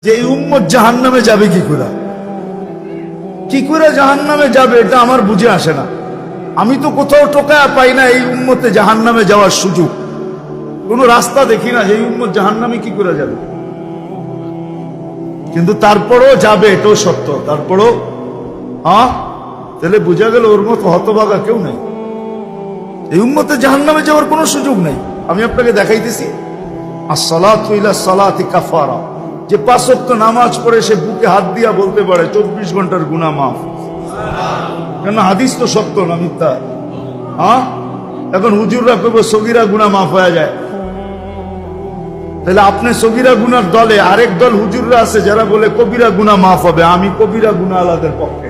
যে এই উম্মত জাহান্নামে যাবে কি করে জাহান্নামে যাবে এটা আমার বুঝে আসে না। আমি তো কোথাও টোকায় পাই না এই উম্মতে জাহান্নামে যাওয়ার সুযোগ, কোনো রাস্তা দেখি না যে এই উম্মত জাহান্নামে কি করে যাবে। কিন্তু তারপরও যাবে, এটাও সত্য। তারপরও তাহলে বোঝা গেল ওর মতো হতভাগা কেউ নেই, এই উম্মতে জাহান্নামে যাওয়ার কোনো সুযোগ নেই। আমি আপনাকে দেখাইতেছি, আসসালাতু ইলা সালাতি কাফারা, যে 5 ওয়াক্ত নামাজ পড়ে সে বুকে হাত দিয়া বলতে পারে 24 ঘন্টার গুনাহ মাফ। কেন? হাদিস তো সত্য না মিথ্যা। এখন হুজুররা কবে সগীরা গুনাহ মাফ হয়ে যায়, তাহলে আপনি সগীরা গুনার দলে, আরেক দল হুজুররা আছে যারা বলে কবিরা গুনাহ মাফ হবে। আমি কবিরা গুনাহ আলাদের পক্ষে।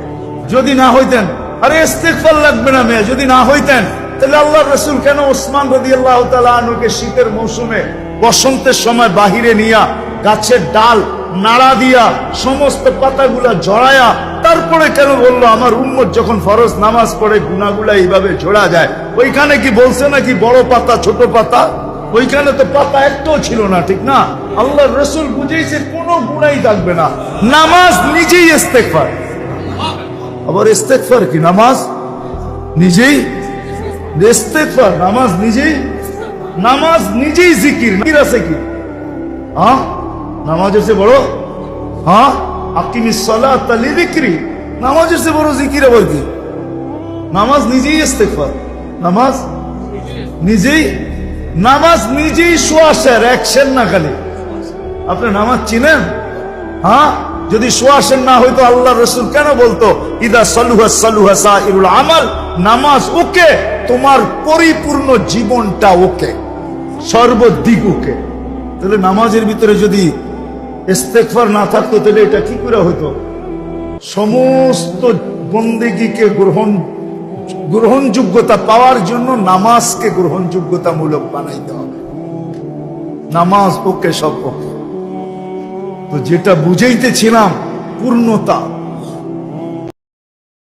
যদি না হইতেন, আরে ইস্তেগফার লাগবে না মেয়ে, যদি না হইতেন তাহলে আল্লাহর রাসূল কেন ওসমান রাদিয়াল্লাহু তাআলা আনহুকে শীতের মৌসুমে বসন্তের সময় বাহিরে নিয়া গাছের ডাল নাড়া দিয়া সমস্ত পাতাগুলা জড়ায়া তারপরে কেন বললো আমার উম্মত যখন ফরজ নামাজ পড়ে গুনাহগুলা এইভাবে জোড়া যায়? ওইখানে কি বলছে নাকি বড় পাতা ছোট পাতা? ওইখানে তো পাতা একটাও ছিল না, ঠিক না? আল্লাহর রাসূল বুঝাইছে কোনো গুনাহই থাকবে না, নামাজ নিজেই ইস্তেগফার। আবার ইস্তেগফার কি? নামাজ নিজেই ইস্তেগফার, নামাজ নিজেই জিকির। জিকির আছে কি? নামাজের চেয়ে বড়? আকিমিস সালাতা লিযিকরি, নামাজের চেয়ে বড় জিকির আবার কি? নামাজ নিজেই ইস্তেগফার, নামাজ নিজেই শ্বাসের অ্যাকশন না খালি। আপনি নামাজ চিনেন? যদি শ্বাসের না হইতো আল্লাহর রাসূল কেন বলতো ইদা সালুহা সালুহা সাইরুল আমাল, নামাজ ওকে, তোমার পরিপূর্ণ জীবনটা ওকে, সর্বদিক ওকে। তাহলে নামাজের ভিতরে যদি ইস্তেগফার না থাকতো তাহলে এটা কি করে হইতো? সমস্ত বন্দেগীকে গ্রহণযোগ্যতা পাওয়ার জন্য নামাজকে গ্রহণযোগ্যতামূলক বানাইতে হবে। নামাজ ওকে, সব ওকে। তো যেটা বুঝাইতেছিলাম পূর্ণতা,